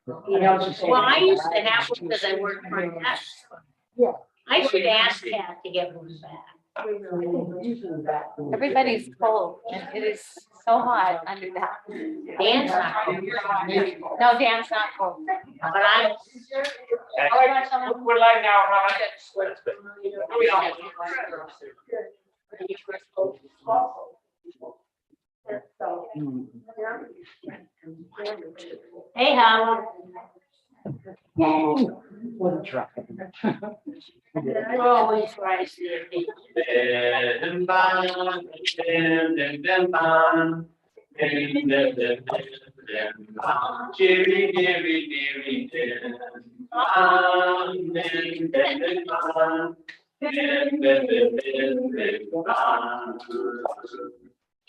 Well, I used to have one because I worked for a desk. Yeah. I should ask Kat to get one back. Everybody's cold and it is so hot under that. Dan's not cold. No, Dan's not cold. But I'm. We're live now, huh? Hey, Howard. What a truck. Always tries to be.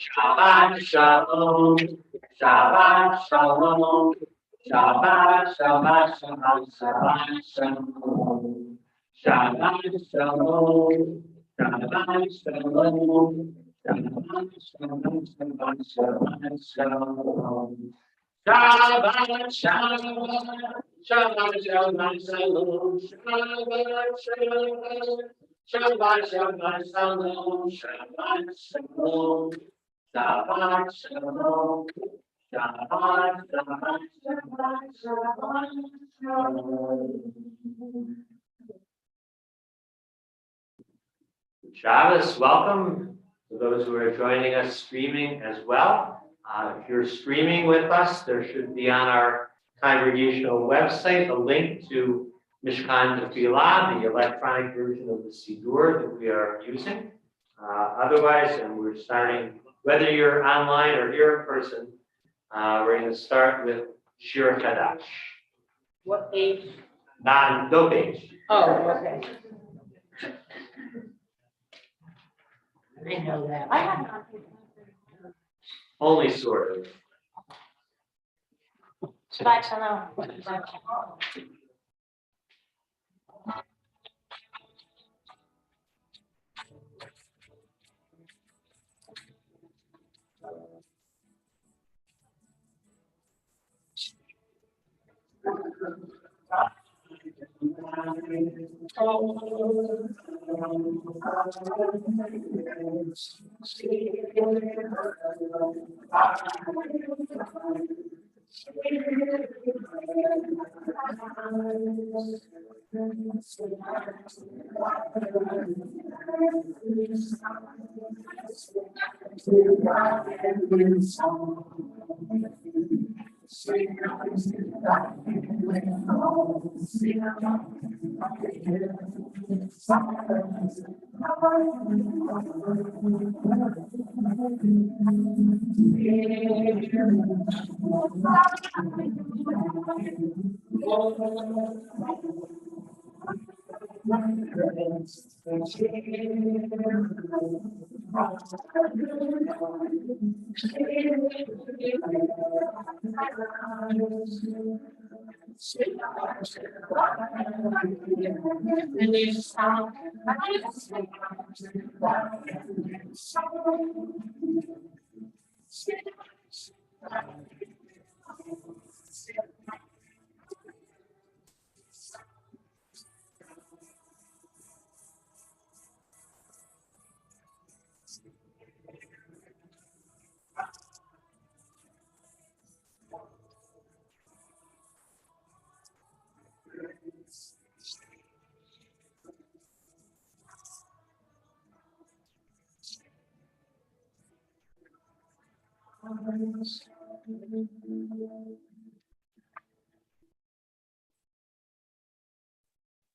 Shabbat shalom, Shabbat shalom, Shabbat Shabbat Shabbat Shabbat shalom, Shabbat shalom, Shabbat shalom, Shabbat shalom, Shabbat Shabbat shalom, Shabbat shalom, Shabbat Shabbat shalom, Shabbat shalom, Shabbat Shabbat shalom, Shabbat shalom. Shabbat shalom, Shabbat, Shabbat, Shabbat, Shabbat, shalom. Shabbos, welcome to those who are joining us streaming as well. If you're streaming with us, there should be on our congregational website a link to Mishkan Tefillah, the electronic version of the Siddur that we are using. Otherwise, and we're starting, whether you're online or here in person, we're going to start with Shir Chadash. What page? No page. Oh, okay. I know that. I have not. Only sort of. Shabbat shalom.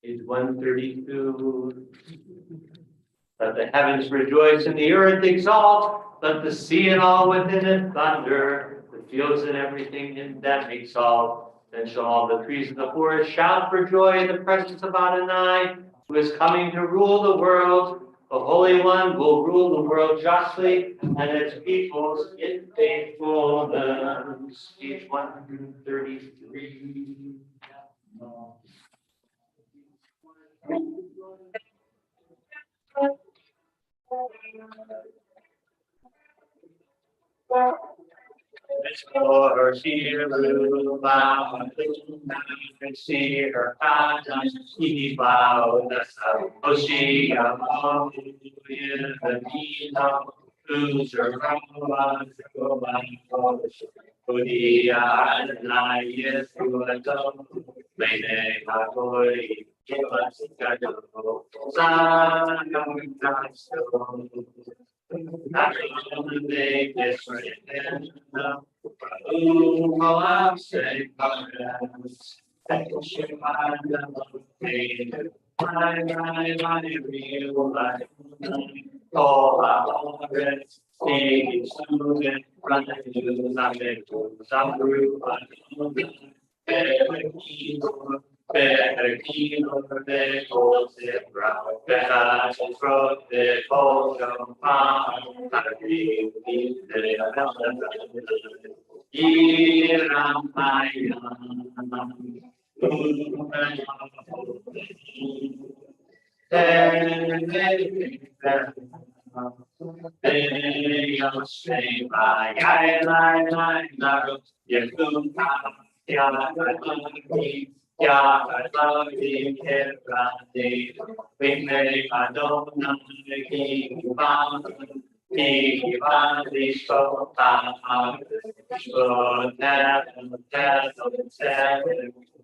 Page 132. Let the heavens rejoice and the earth exalt. Let the sea and all within it thunder. The fields and everything in them exalt. Then shall all the trees of the forest shout for joy in the presence of Adonai, who is coming to rule the world. The Holy One will rule the world justly and its peoples in faithfulness. Page 133. or Shiruba, and see her pattern, he bowed the sun, Oshia, in the Nina, who's her Rama, Udia, and I, yes, you are done, Mene, Hakori, give us a go, Son, not to make this written, I'll say, I should find the pain. I real life. Oh, I'm already seeing soon, running to something to some group. Better keep over the cold zip brown, better from the cold of fire, I yeah, I love you, we make a donut, he found he found the so that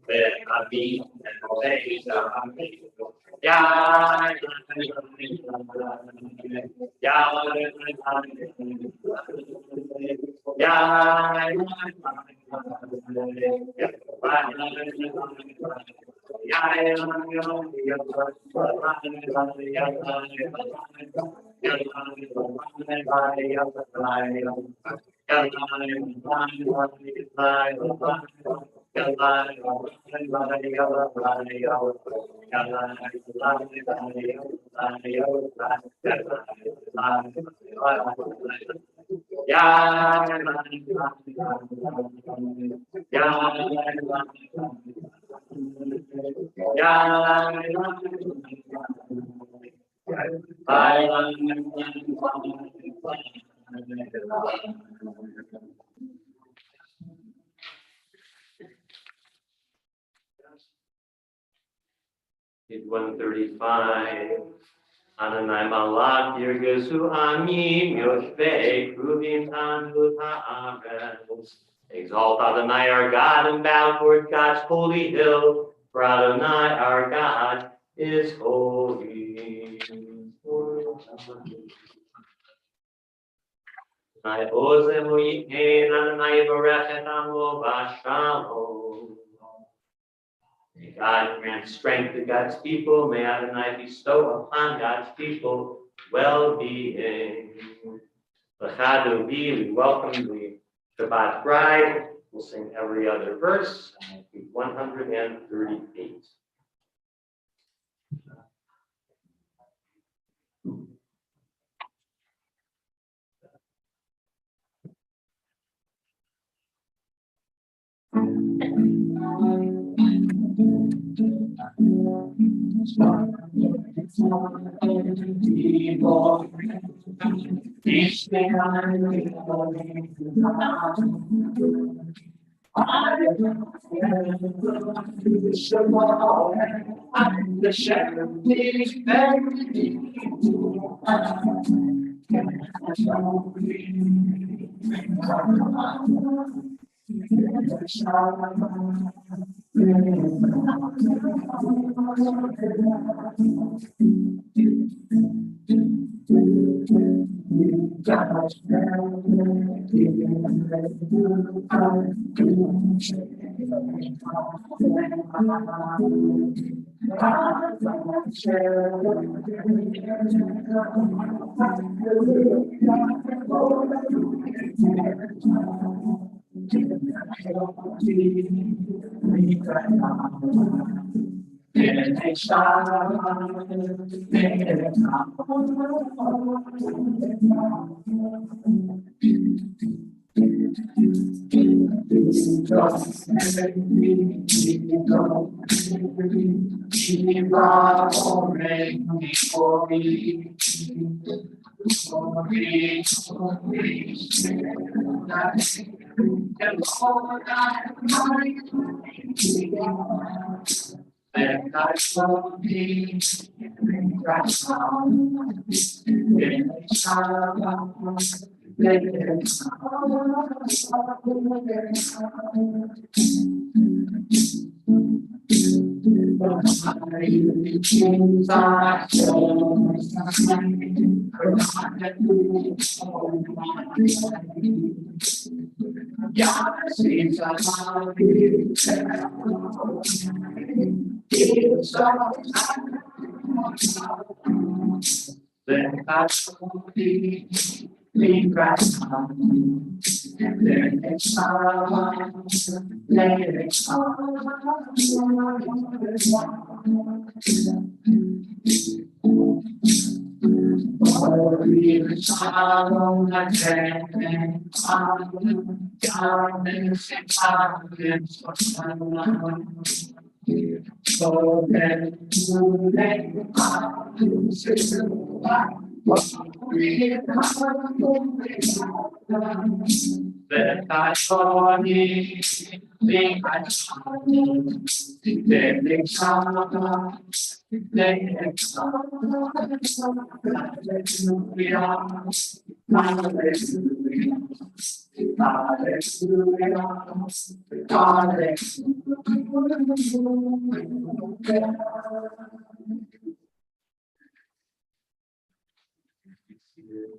with a beat and say, yeah, Page 135. Ananai malak yirgesu ami yoshve kruvim tanut haaretz. Exalt Adonai our God and bow toward God's holy hill, for Adonai our God is holy. Adonai ozem u'yitnein, Adonai yivarechet amo v'shalom. May God grant strength to God's people. May Adonai bestow upon God's people well-being. L'chad we welcome the Shabbat bride. We'll sing every other verse. 138.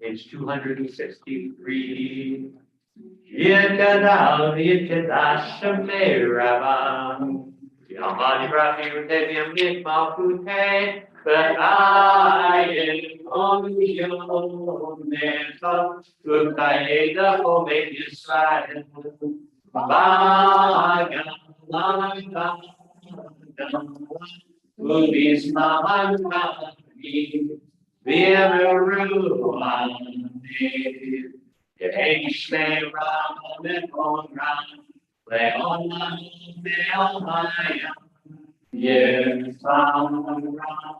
Page 263. Yekadal Yekadashameravam. Yamadi Rafi Rutavium Yikmapute. But I am only your mentor. Tukayeda Home Israel. Bagam. Udis Mahankani. Viveruani. Yeishme Ramen Onran. Leonan Leonaya. Yefam Ram.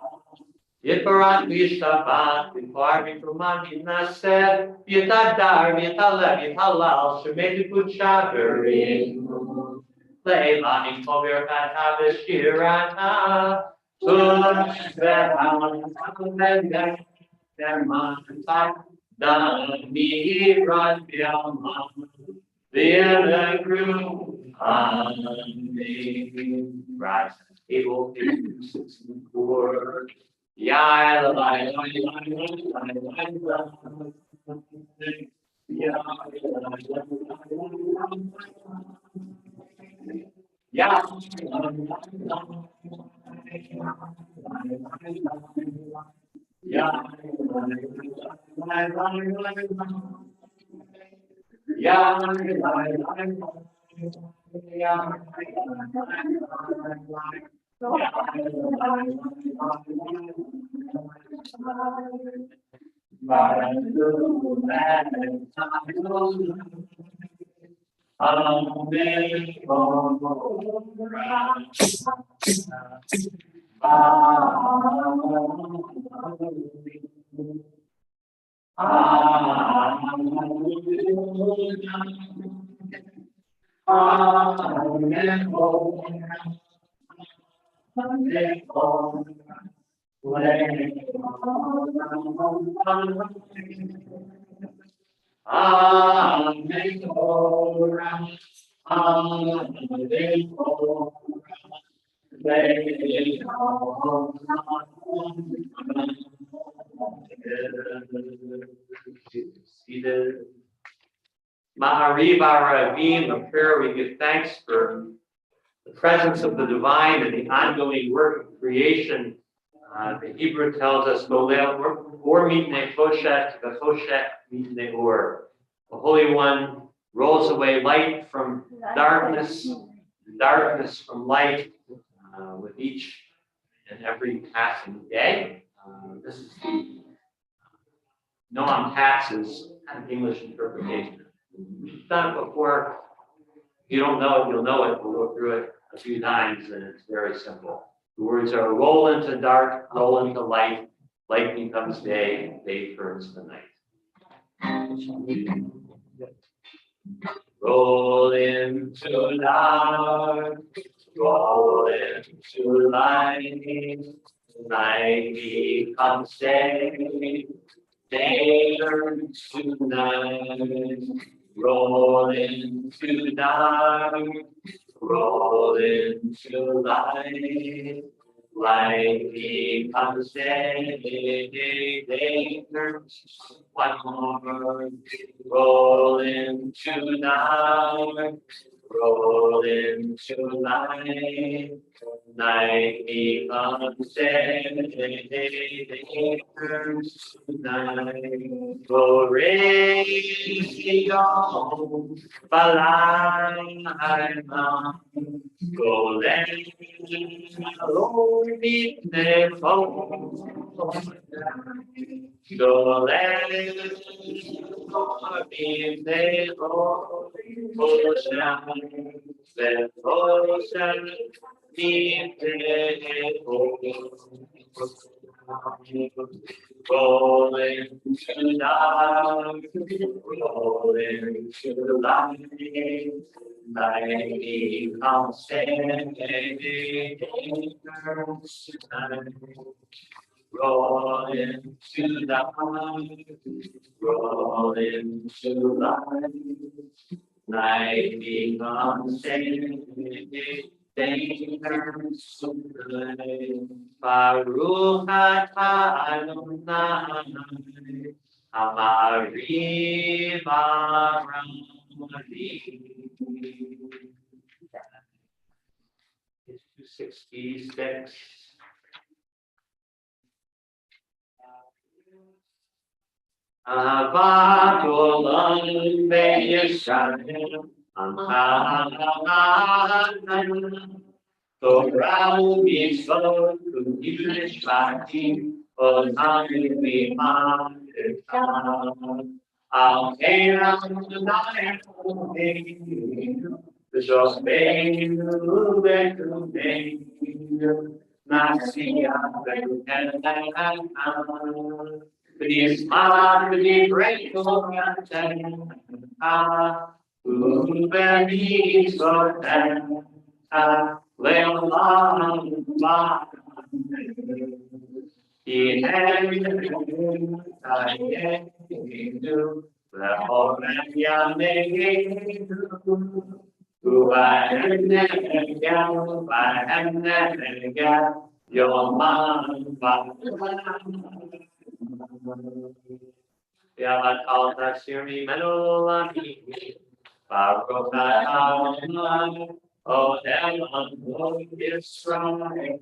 Yiparat Vishabat, Viparvi Kumani Naser, Yitadar, Yitalev, Yitalal, Shemedi Puchaveri, Leilani Kovir Hatavishirata, Turvehan, Dermantai, Dani Ran Biaman, Vianagru, right. Able to 64. Yeah, Maharivara, a prayer we give thanks for the presence of the divine and the ongoing work of creation. The Hebrew tells us, or mitne choshet, v'choshet mitne or. The Holy One rolls away light from darkness, darkness from light, with each and every passing day. This is the Noam Tax's English interpretation. We've done it before. If you don't know it, you'll know it. We'll go through it a few times, and it's very simple. The words are roll into dark, roll into light, light becomes day, day turns to night. roll into dark, roll into light, night becomes day, day turns to night, roll into dark, roll into light, light becomes day, day turns one more, roll into dark, roll into light, night becomes day, day turns to night. Go raise the dawn, Balayman, go let alone be the phone. Go let be the ocean, the ocean be the rolling to dark, rolling to light, night becomes day, roll into the light, roll into light, night becomes day, day turns to night. Baruch atah Adonai, Amari Barami. It's 266. Avadolan Beyeshanim, Antanan, Torah Mitzvot, Kudish Vatim, Otanim Vimam, Al Keiram Naim, V'Shos Beinu V'Kumeinu, Nasiya V'Kumeinu, Please, my really grateful and who believes for them, will love he had I do the whole man who I am never your mom. Ya alta siri melolami, Baruch Adonai, O Elohim Yisrael.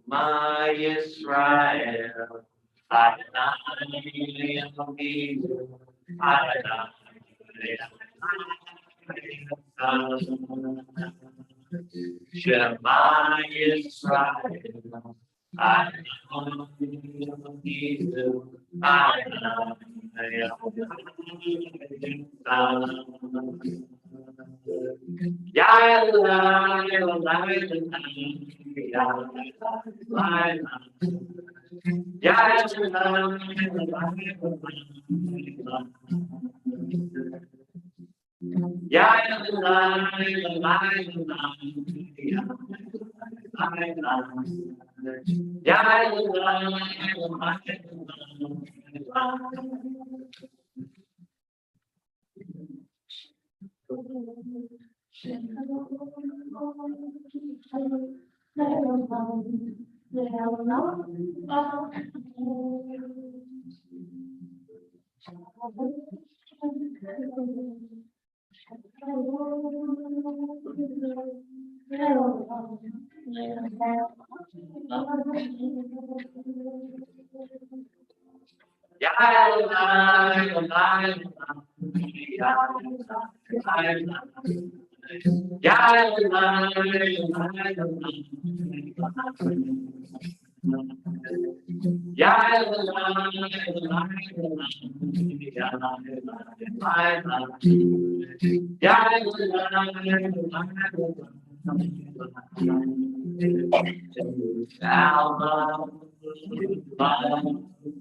My Yisrael, Adonai Elohim, Adonai. Shema Yisrael, Adonai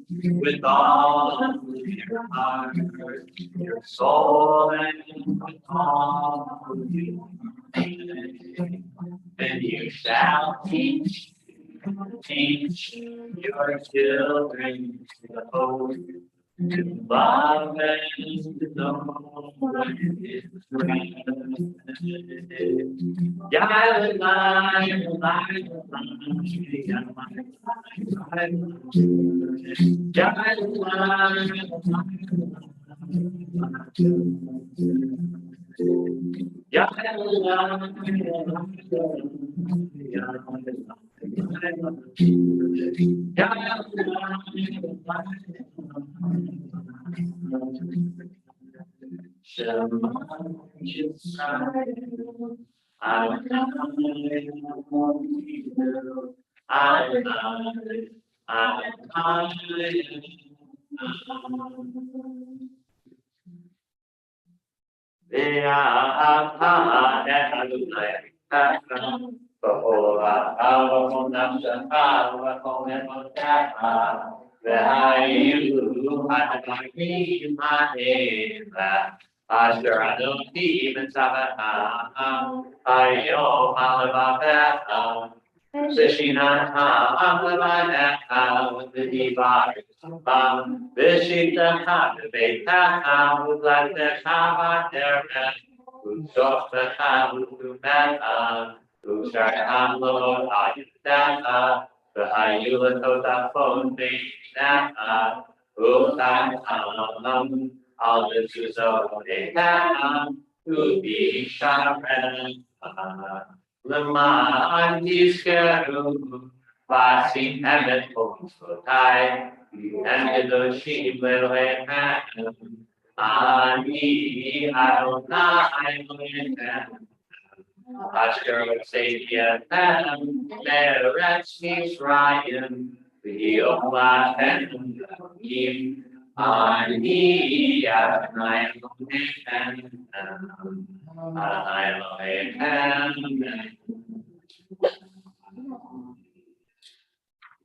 with all of your heart, your soul, and with all of your mind. And you shall teach your children to hope, to love and to know what is right. Asher Adonai Mitzvah Ayo Malabah Sishina Amlavana with the Divar Vishita Beta with like the Kava Terra who sought the Ham who met who started Hamlo Ayutana the Hayula Tota Phone Nata who sang all the Suso Data who be Sharon Lama Antiskeru, Passing Heaven Hotai, and the sheep will have Ani Adonai Asher Savior Tam, Meretz Mizraim, the Ola and Kim, Ani Adonai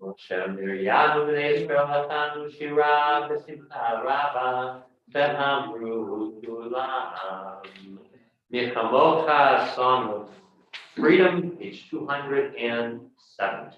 Moshe Miriam Israel Hatanu Shira Besimcha Rabba Behamru Dulam Michamocha, Song of Freedom, page 207.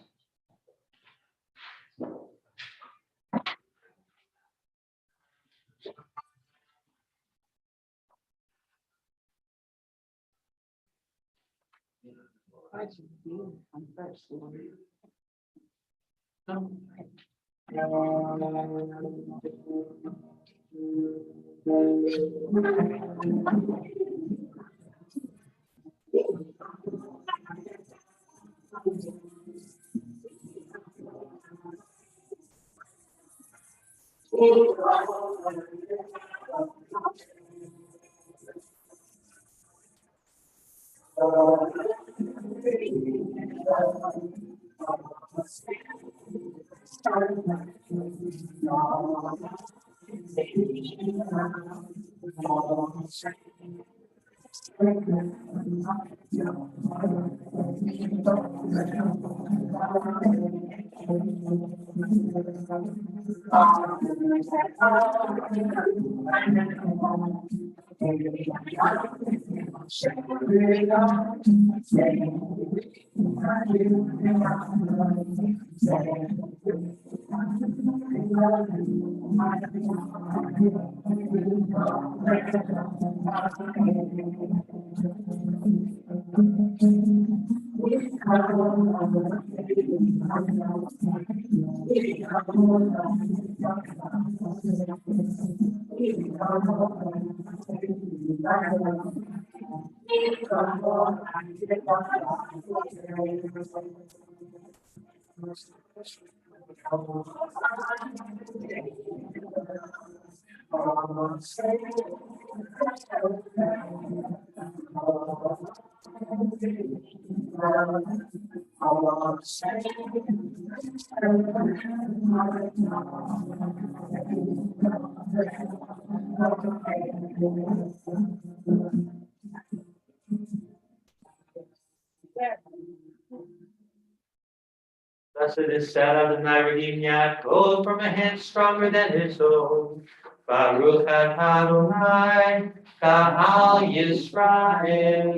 As it is said of the Redeemed, yet gold from a hand stronger than his own. Baruch atah Adonai, Ka'al Yisrael.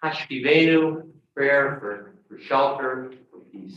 Hashkivenu, prayer for shelter, for peace.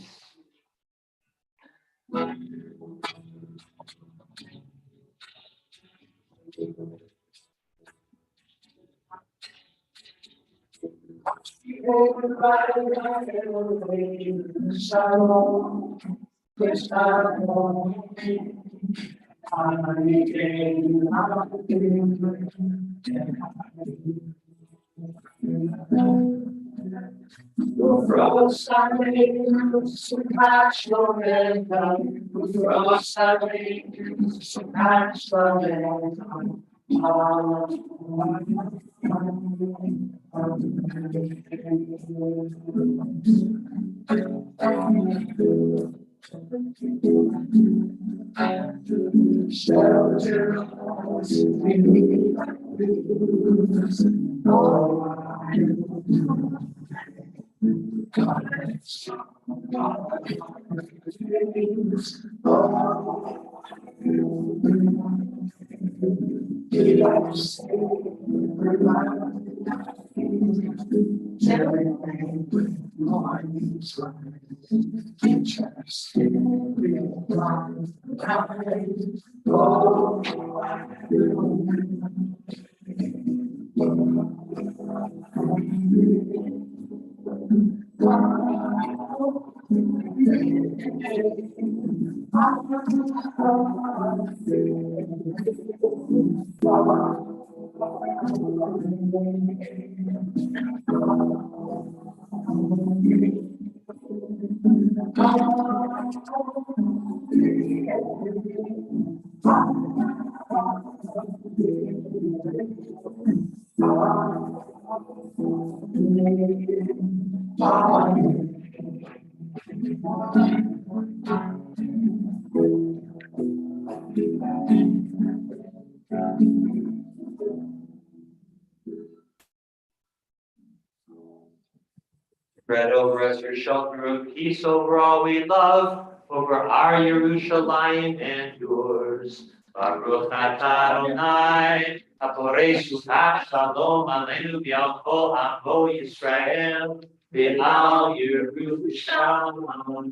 Spread over us your shelter of peace over all we love, over our Yerushalayim and yours. Baruch atah Adonai, haporesu shalom aleinu v'al kol amo Yisrael, v'al Yerushalayim.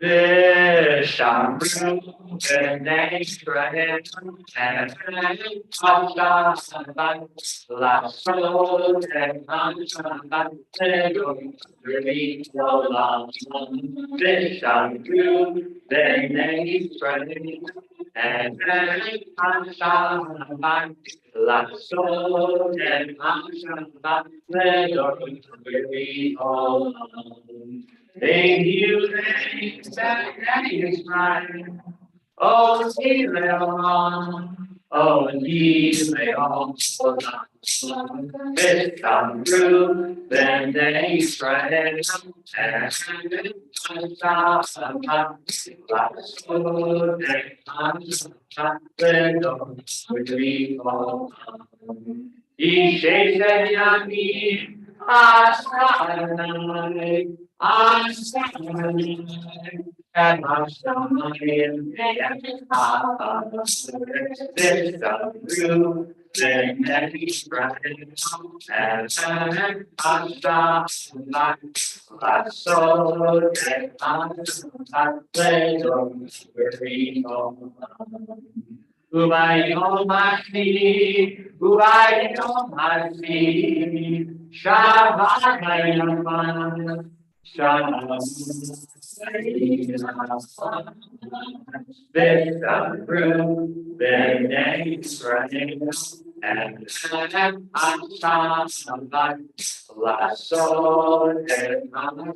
Vishamru b'nei Yisrael, and Hashem Lasod and Hashem Vishamru b'nei Yisrael, and Hashem Lasod and Hashem thank you, thanks, that is right. Oh, see on. Oh, indeed, they all it come through, then they spread and he shakes and yummy, I'm standing and I'm standing this through the next breath and I'm my soul and I'm who I on my feet, who I on my feet, Shabbat Shalom. This through the next running and I'm Shabbat la soul and I'm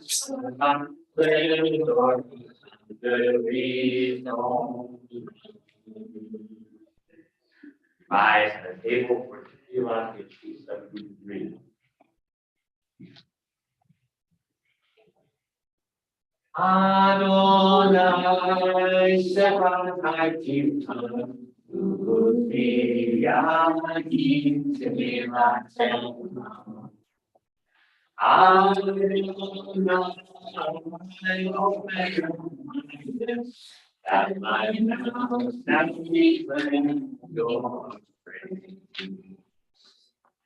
rise at the table for Tefillah, page 273. Adonai Sepharatai Tivtan That my mouth never even your praise.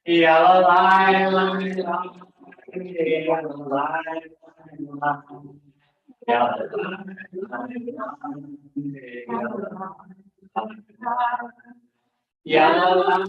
Yellow line, line, yellow line, yellow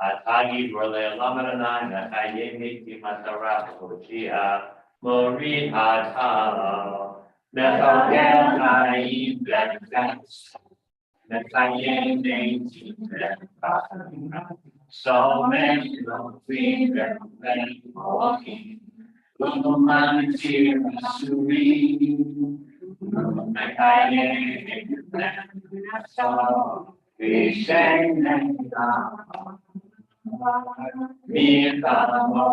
Atagi Role Lamarana, Nakaye Miki Matara, Chia, Mori Hata, Methogen, I Black Fats, Methayen, Dainty, so many of we very walking, Humanity, Suri, Methayen, so we sang and me and no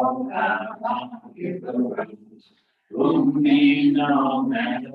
man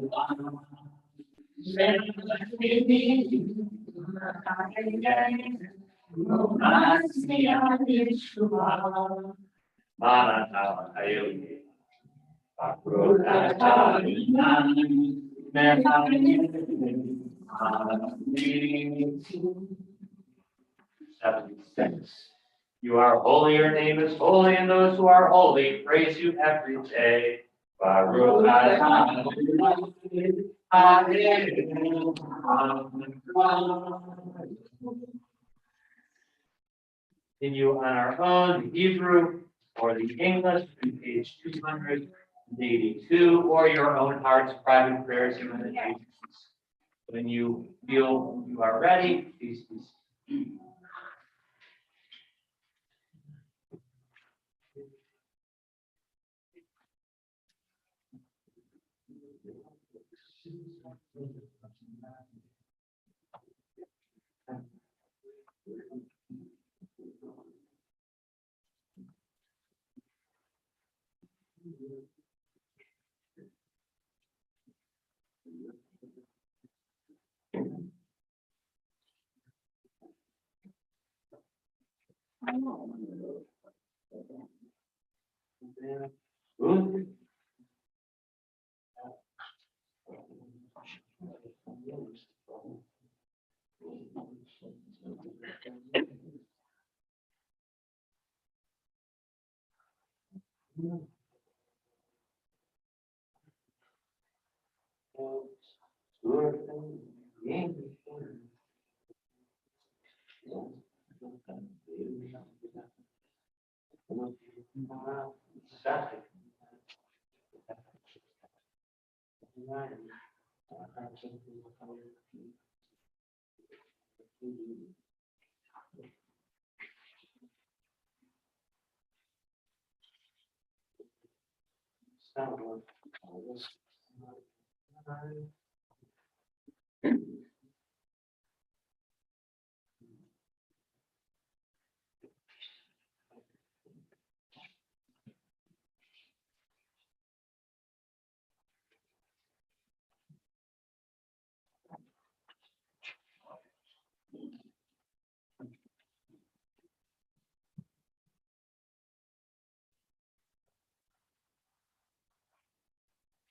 You are holy, your name is holy, and those who are holy praise you every day. Baruch Continue on our own, the Hebrew or the English, on page 282, or your own heart's private prayers and meditations. When you feel you are ready, please be seated.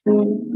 Shalom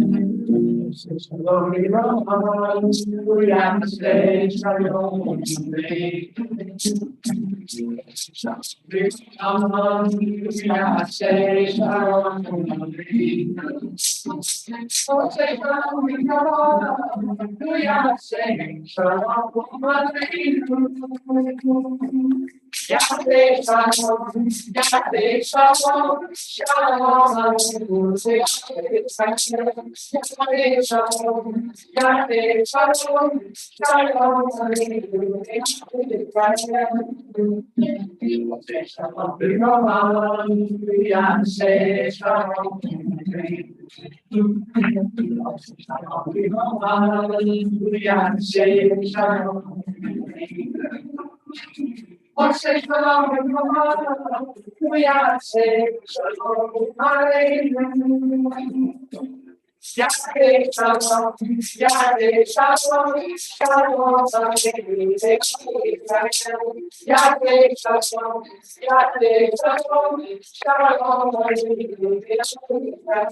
Aleinu Le'am Yisrael.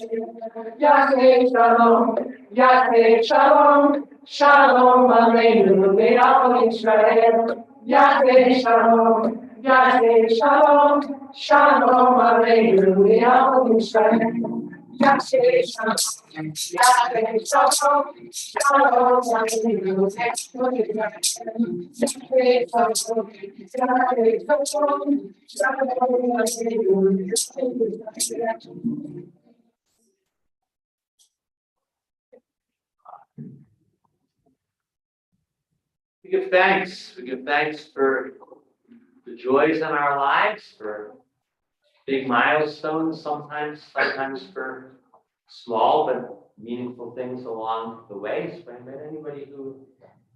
Yahweh Shalom, Yahweh Shalom, Shalom Aleinu Le'am Yisrael. Yahweh Shalom, Yahweh Shalom, Shalom Aleinu Le'am Yisrael. Yahweh Shalom, Yahweh Shalom, Shalom Aleinu Le'am Yisrael. We give thanks. We give thanks for the joys in our lives, for big milestones sometimes for small but meaningful things along the way. So I met anybody who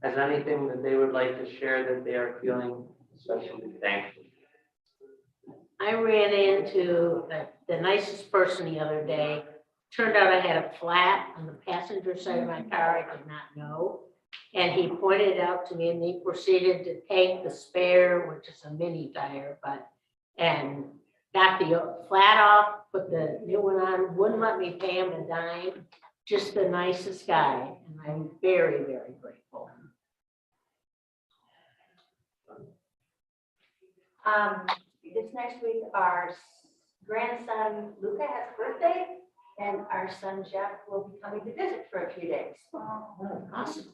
has anything that they would like to share that they are feeling especially thankful. I ran into the nicest person the other day. Turned out I had a flat on the passenger side of my car I did not know. And he pointed it out to me and he proceeded to take the spare, which is a mini tire, and got the flat off, put the new one on, wouldn't let me pay him a dime. Just the nicest guy. And I'm very, very grateful. This next week, our grandson Luca has a birthday, and our son Jeff will be coming to visit for a few days. Awesome.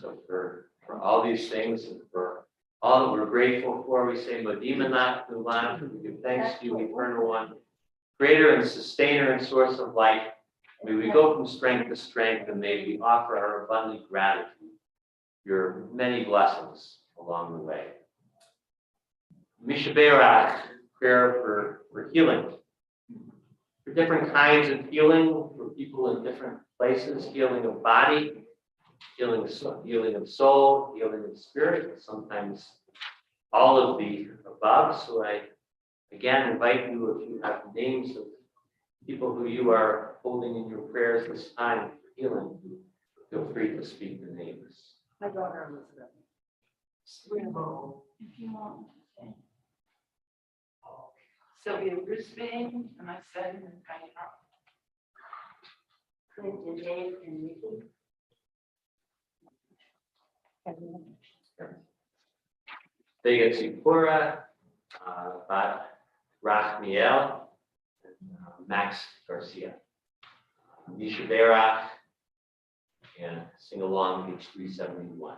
So for all these things and for all that we're grateful for, we say Modimanat Nulan, we give thanks to you, eternal one, creator and sustainer and source of life. May we go from strength to strength, and may we offer our abundant gratitude, your many blessings along the way. Mishaberach, prayer for healing, for different kinds of healing, for people in different places, healing of body, healing of soul, healing of spirit, sometimes all of the above. So I again invite you, if you have names of people who you are holding in your prayers this time for healing, feel free to speak the names. My daughter Elizabeth. Rainbow, if you want. Sylvia Brisbane, and my son, and Connie Rock. Clinton, Dave, and Nikki. Vega Zipura, Rachmiel, and Max Garcia. Misha Berach, and sing along page 371.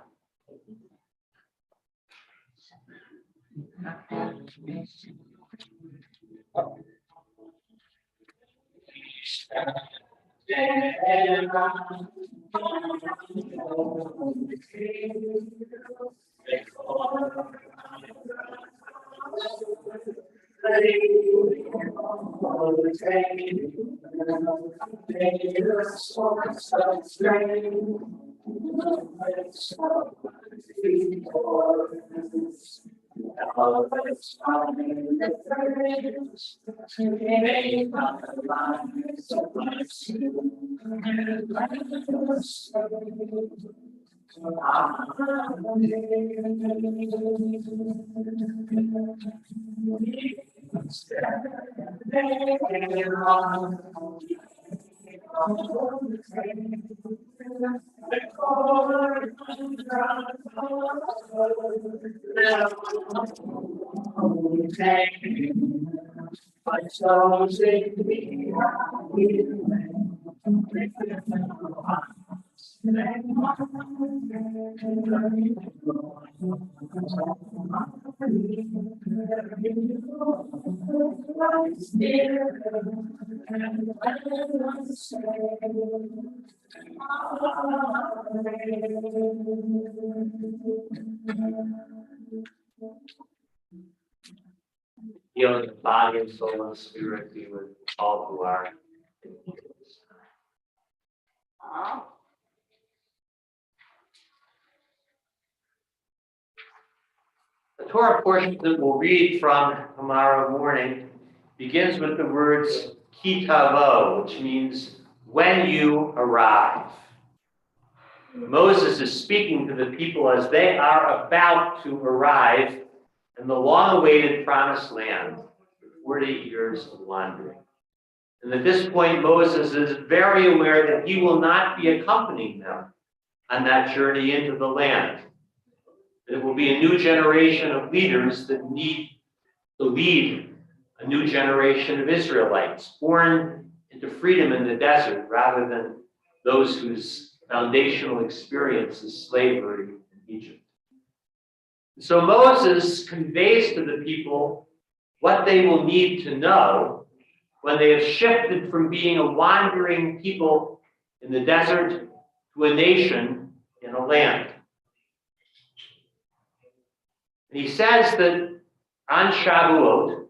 Healing the body and soul and spirit be with all who are. The Torah portion that we'll read from tomorrow morning begins with the words ki tavo, which means when you arrive. Moses is speaking to the people as they are about to arrive in the long-awaited promised land, 40 years of wandering. And at this point, Moses is very aware that he will not be accompanying them on that journey into the land. It will be a new generation of leaders that need to lead a new generation of Israelites born into freedom in the desert rather than those whose foundational experience is slavery in Egypt. So Moses conveys to the people what they will need to know when they have shifted from being a wandering people in the desert to a nation in a land. And he says that on Shavuot,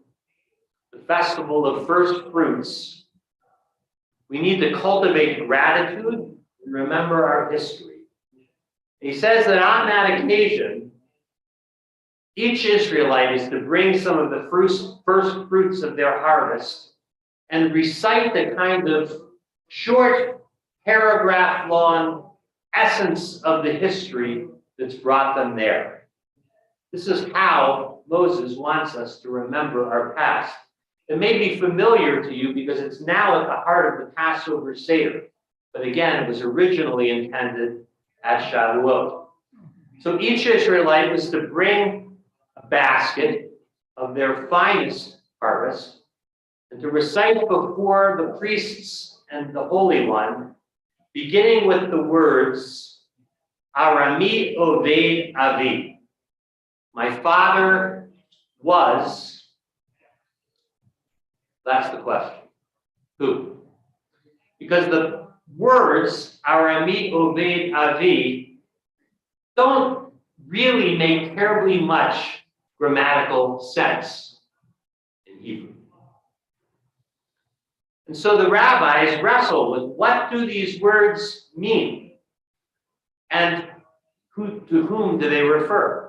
the festival of first fruits, we need to cultivate gratitude and remember our history. He says that on that occasion, each Israelite is to bring some of the first fruits of their harvest and recite the kind of short, paragraph-long essence of the history that's brought them there. This is how Moses wants us to remember our past. It may be familiar to you because it's now at the heart of the Passover Seder. But again, it was originally intended at Shavuot. So each Israelite was to bring a basket of their finest harvest and to recite before the priests and the Holy One, beginning with the words, Arami Oved Avi. My father was, that's the question. Who? Because the words, Arami Oved Avi, don't really make terribly much grammatical sense in Hebrew. And so the rabbis wrestle with what do these words mean? And to whom do they refer?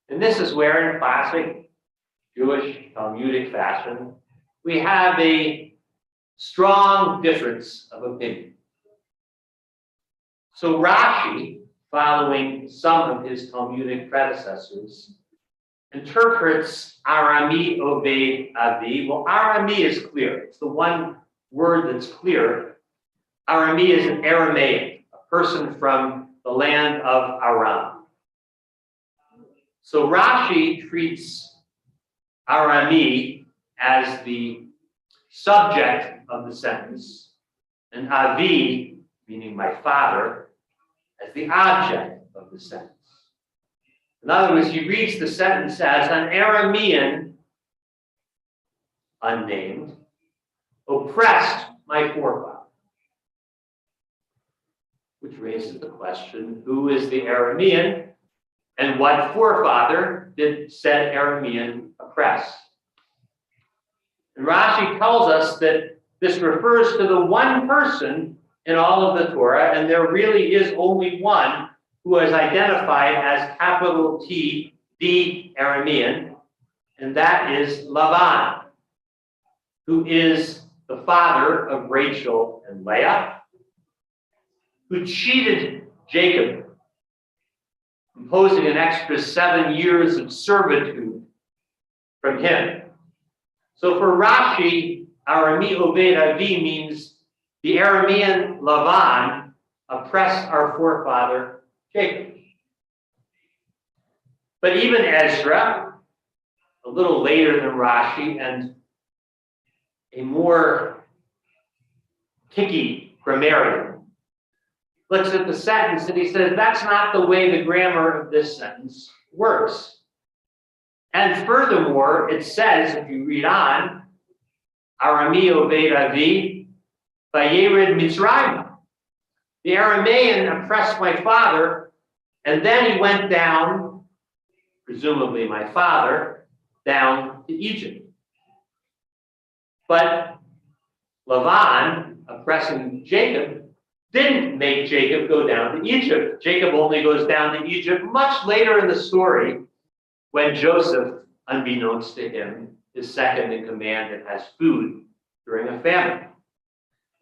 And this is where, in classic Jewish Talmudic fashion, we have a strong difference of opinion. So Rashi, following some of his Talmudic predecessors, interprets Arami Oved Avi. Well, Arami is clear. It's the one word that's clear. Arami is an Aramaic, a person from the land of Aram. So Rashi treats Arami as the subject of the sentence, and Avi, meaning my father, as the object of the sentence. In other words, he reads the sentence as an Aramean, unnamed, oppressed my forefather. Which raises the question, who is the Aramean and what forefather did said Aramean oppress? And Rashi tells us that this refers to the one person in all of the Torah, and there really is only one who is identified as capital T, the Aramean, and that is Laban, who is the father of Rachel and Leah, who cheated Jacob, imposing an extra 7 years of servitude from him. So for Rashi, Arami Obed Avi means the Aramean Lavan oppressed our forefather Jacob. But even Ezra, a little later than Rashi, and a more picky grammarian, looks at the sentence and he says, that's not the way the grammar of this sentence works. And furthermore, it says, if you read on, Arami Obed Avi, Vayered Mitzrayim. The Aramean oppressed my father, and then he went down, presumably my father, down to Egypt. But Lavan, oppressing Jacob, didn't make Jacob go down to Egypt. Jacob only goes down to Egypt much later in the story when Joseph, unbeknownst to him, is second in command and has food during a famine.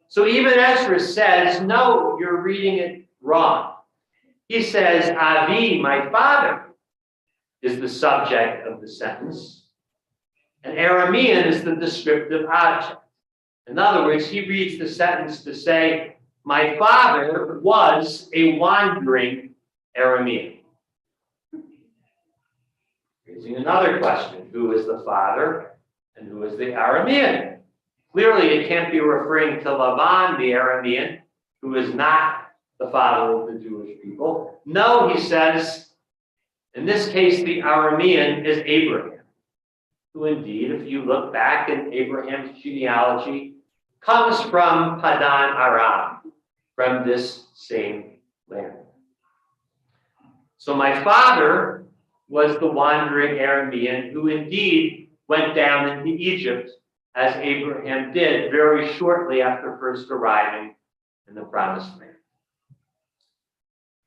So even Ezra says, no, you're reading it wrong. He says, Avi, my father, is the subject of the sentence, and Aramean is the descriptive object. In other words, he reads the sentence to say, my father was a wandering Aramean. Raising another question, who is the father and who is the Aramean? Clearly, it can't be referring to Lavan, the Aramean, who is not the father of the Jewish people. No, he says, in this case, the Aramean is Abraham, who indeed, if you look back in Abraham's genealogy, comes from Padan Aram, from this same land. So my father was the wandering Aramean who indeed went down into Egypt, as Abraham did very shortly after first arriving in the Promised Land.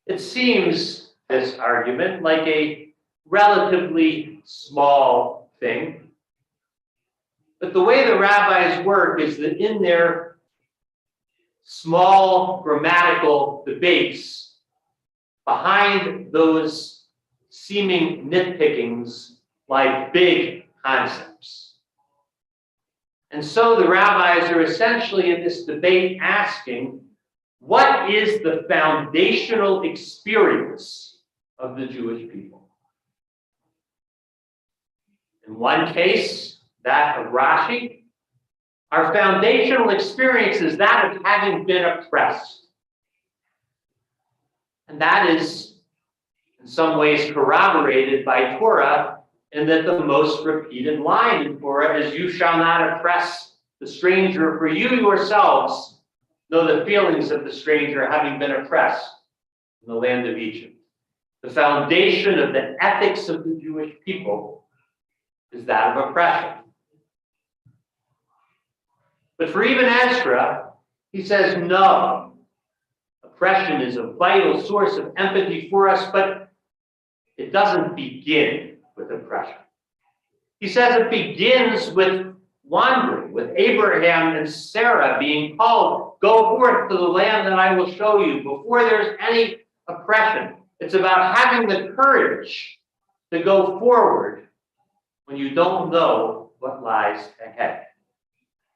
It seems, this argument, like a relatively small thing, but the way the rabbis work is that in their small grammatical debates, behind those seeming nitpickings lie big concepts. And so the rabbis are essentially in this debate asking, what is the foundational experience of the Jewish people? In one case, that of Rashi, our foundational experience is that of having been oppressed. And that is, in some ways, corroborated by Torah, in that the most repeated line in Torah is, you shall not oppress the stranger, for you yourselves know the feelings of the stranger having been oppressed in the land of Egypt. The foundation of the ethics of the Jewish people is that of oppression. But for even Ezra, he says, no, oppression is a vital source of empathy for us, but it doesn't begin with oppression. He says it begins with wandering, with Abraham and Sarah being called, go forth to the land that I will show you, before there's any oppression. It's about having the courage to go forward when you don't know what lies ahead.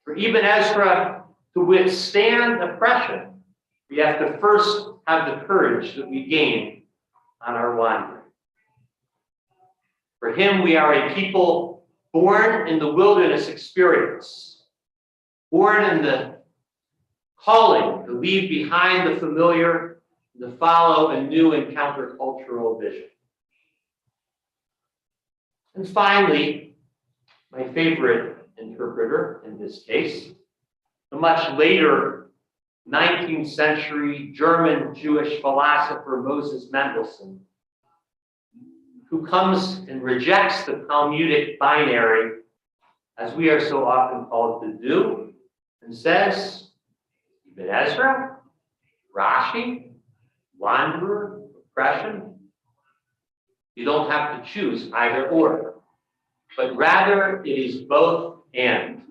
For even Ezra, to withstand oppression, we have to first have the courage that we gain on our wandering. For him, we are a people born in the wilderness experience, born in the calling to leave behind the familiar, to follow a new and countercultural vision. And finally, my favorite interpreter in this case, the much later 19th century German Jewish philosopher Moses Mendelssohn, who comes and rejects the Talmudic binary, as we are so often called to do, and says, even Ezra, Rashi, wanderer, oppression, you don't have to choose either or, but rather it is both and.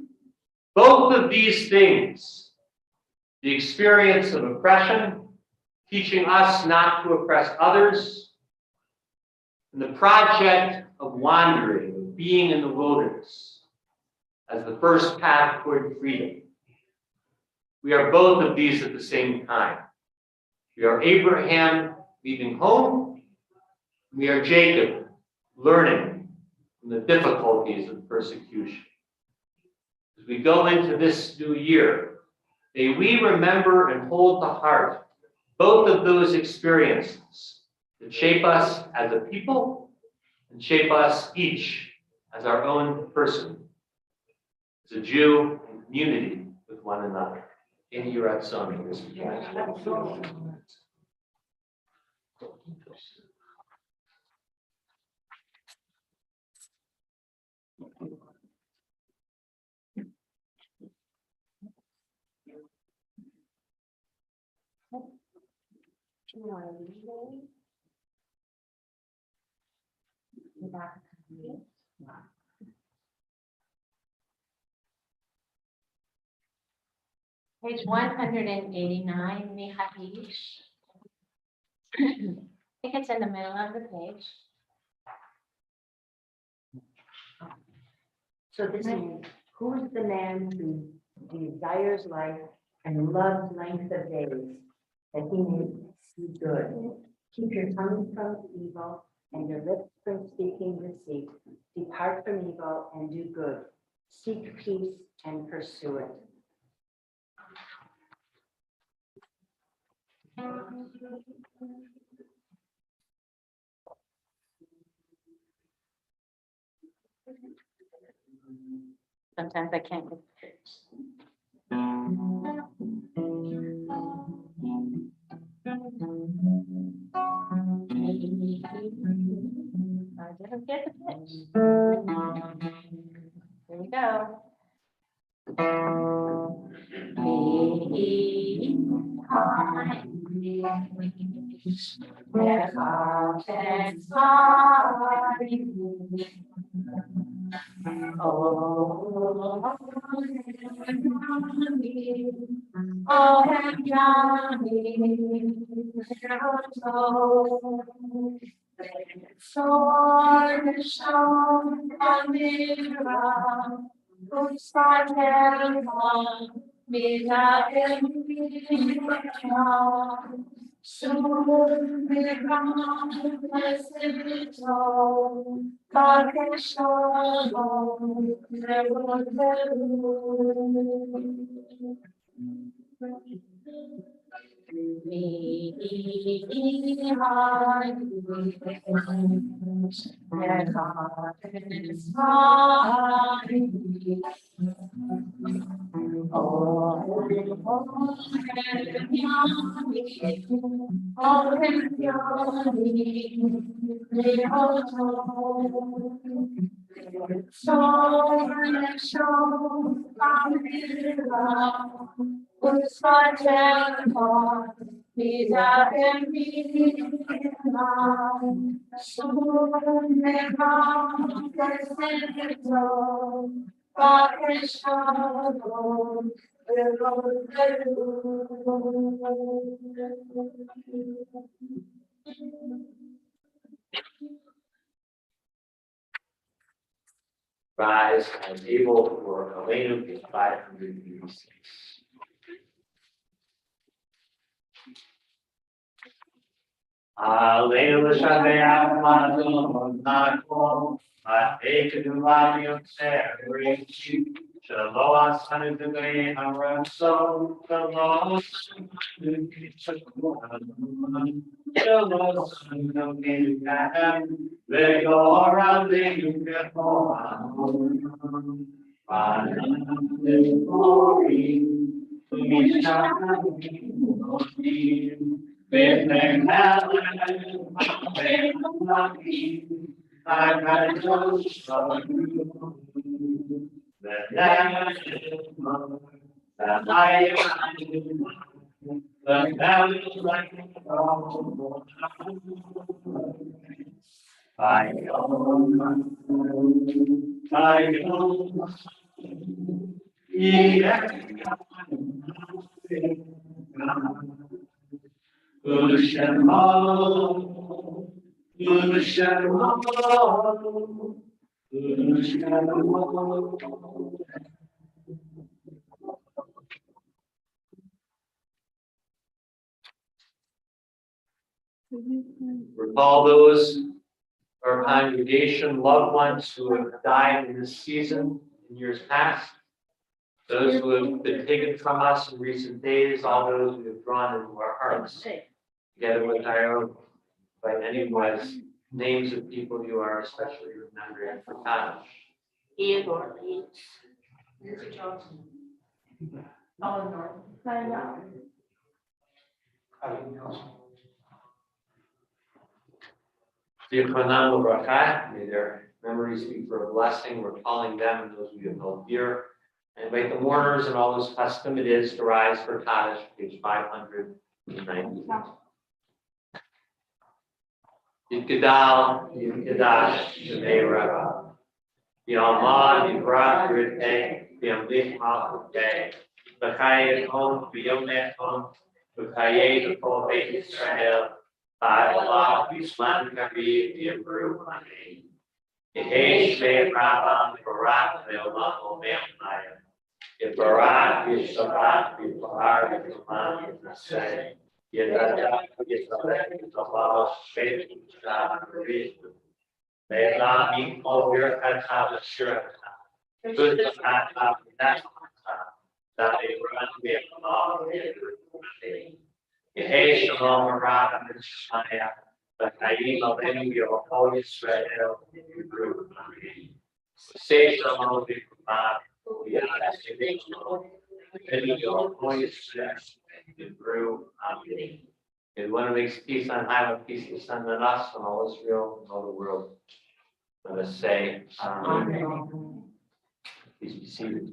Both of these things, the experience of oppression, teaching us not to oppress others, and the project of wandering, of being in the wilderness, as the first path toward freedom. We are both of these at the same time. We are Abraham leaving home. We are Jacob learning from the difficulties of persecution. As we go into this new year, may we remember and hold to heart both of those experiences that shape us as a people and shape us each as our own person, as a Jew in community with one another. In your Ratzon, Page 189, Mihaish. I think it's in the middle of the page. So this means, who is the man who desires life and loves length of days, that he may see good? Keep your tongue from evil and your lips from speaking deceit. Depart from evil and do good. Seek peace and pursue it. Sometimes I can't get I didn't get the pitch. Here we go. Rise and able for Elena is 586. Elena Lishabea Madon Nako, Atekadumani Observation, Shaloa San Dugay Haraso, Shaloa San Shaloa San Dugay Kaham, Legora the glory, we shall with their I got no struggle. The land that I the valley like I go, Recall those our congregation, loved ones who have died in this season in years past, those who have been taken from us in recent days, all those who have drawn into our hearts, together with our own, by anyone's names of people you are especially remembering for time. Ian Orleans. Zichronam L'Bracha, may their memories be for a blessing. We're calling them and those we have held dear. And invite the mourners and all whose custom it is to rise for Kaddish, page 590. Yitgadal, Yitgadash, Shemei Rabba. Yalmad, Yivrach, Riteh, Yamlich Malchuteh, B'chayet Hom, B'yomet Hom, B'chayet B'kol Beit Yisrael, Ba'alah, B'Yisman Kavi, B'Yabru, Amen. Yehesh Shmei Rabba, Barak, Le'olam, Omer, Maya. Yebarak, Yishabak, Yibahar, Yibman, Yisrael. Yedada, Yisrael, Yisrael, Shmei, Yisrael, May Allah be all your kata sure. Good kata that they run with all. Yehi shalom rab and shmaya. But Naim Alim your Holy Israel. Say shalom b'kumad. We ask you to your Holy Israel. Amen. And one who makes peace on high, with peace descend on us, on all Israel, and all the world. Let us say, Amen. Please be seated.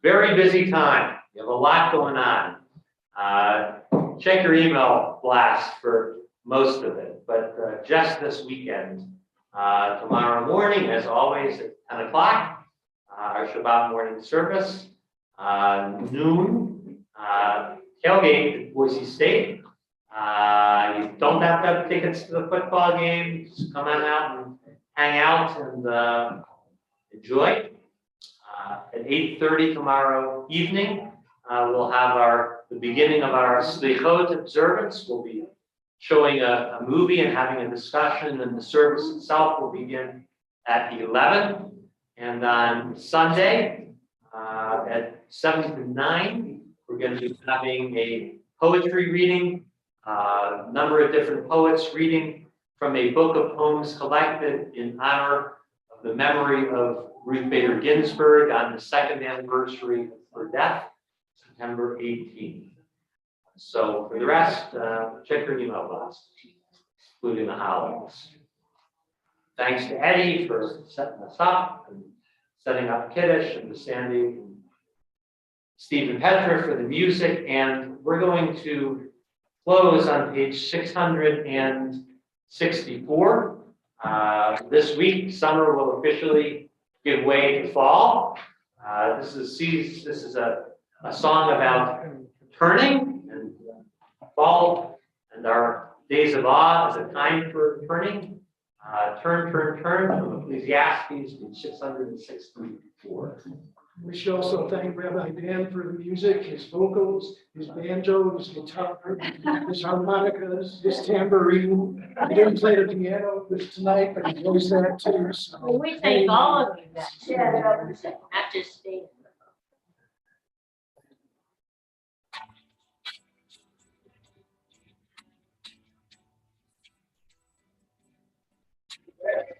Very busy time. You have a lot going on. Check your email blast for most of it, but just this weekend, tomorrow morning, as always, at 10 o'clock, our Shabbat morning service, noon, tailgate at Boise State. You don't have to have tickets to the football game. Just come on out and hang out and enjoy. At 8:30 tomorrow evening, we'll have the beginning of our Slichot observance. We'll be showing a movie and having a discussion, and the service itself will begin at 11. And on Sunday at 7 to 9, we're going to be having a poetry reading. A number of different poets reading from a book of poems collected in honor of the memory of Ruth Bader Ginsburg on the 2nd anniversary of her death, September 18th. So for the rest, check your email box, including the holidays. Thanks to Eddie for setting us up and setting up Kiddush, and to Sandy and Stephen Petra for the music. And we're going to close on page 664. This week, summer will officially give way to fall. This is a song about turning and fall, and our days of awe is a time for turning. Turn from Ecclesiastes, page 664. We should also thank Rabbi Dan for the music, his vocals, his banjo, his guitar, his harmonicas, his tambourine. He didn't play the piano this tonight, but he plays that too. So. Well, we thank all of you guys, not just Steve.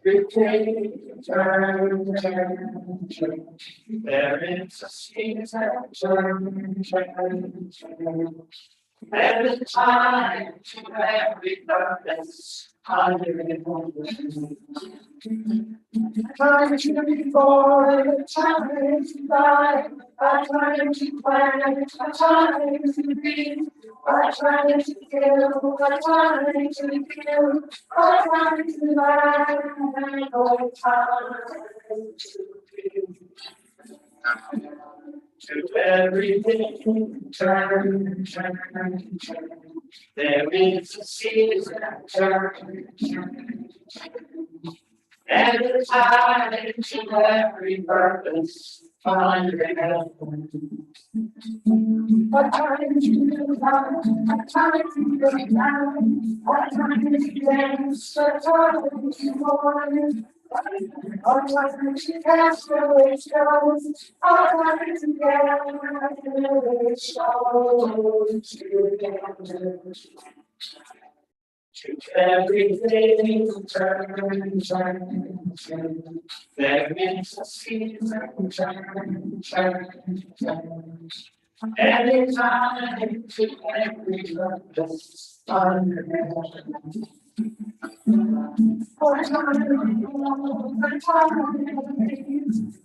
There is a season, every time to every purpose. Time to be born, time to die, a time to plan, a time to be, a time to kill, a time to kill, a time to lie, and a time to everything, turn. There is a season, turn. every time to every purpose under heaven. What time to do that? What time to break down? What time to dance? What time to mourn? What time to cast away stones? What time to gather away stones together? Everything turns, there is a season, every time to every purpose under heaven. For time,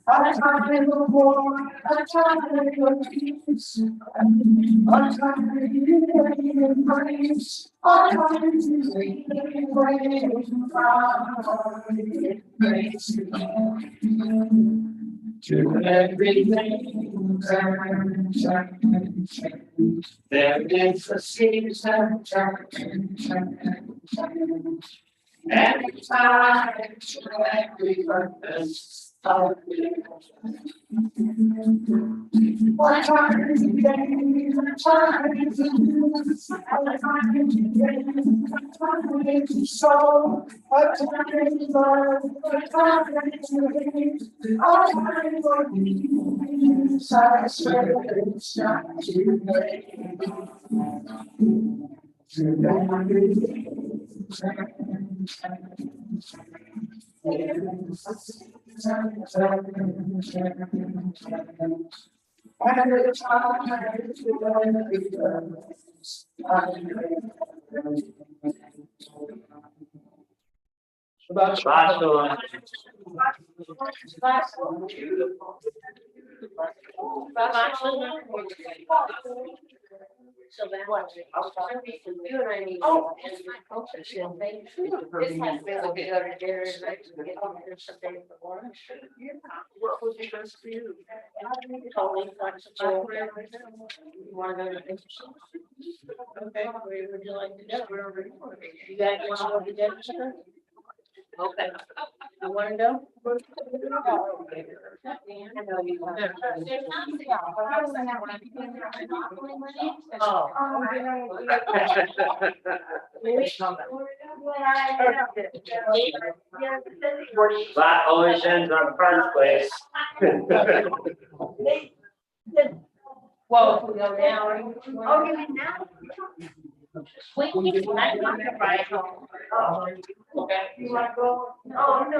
a time of war, a time of peace, a time of praise, a time to praise to everything turns, there is a season, every time to every purpose of what time to gain, what time to lose, what time to gain, what time to soul, what time to love, what time to hate, what time for peace, I swear it's not too late. So that was. You and I need. Oh. And my culture, she'll make. This has been a bit of a dinner, like, to get on here someday for lunch. What would be best for you? Totally flexible. You wanna go to the. Okay, where would you like to go? You guys wanna go to Denver? Okay. You wanna go? I know you want. That always ends on first place. Well, if we go now. Oh, you mean now? Wait, I want to ride home. Oh, okay. You wanna go? Oh, no.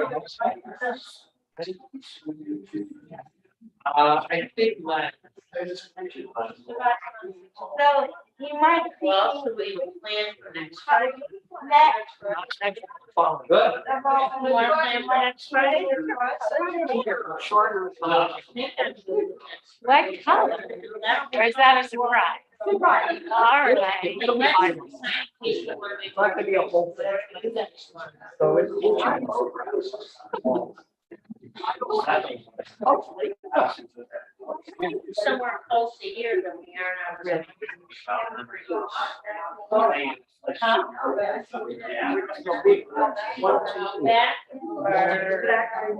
I think my. So you might see Well, so we plan for next. next, Good. You wanna plan for next Friday? Shorter. what color? Or is that a surprise? All right. Not gonna be a whole thing. So Hopefully. Somewhere close to here than we are now. Huh? Yeah. That or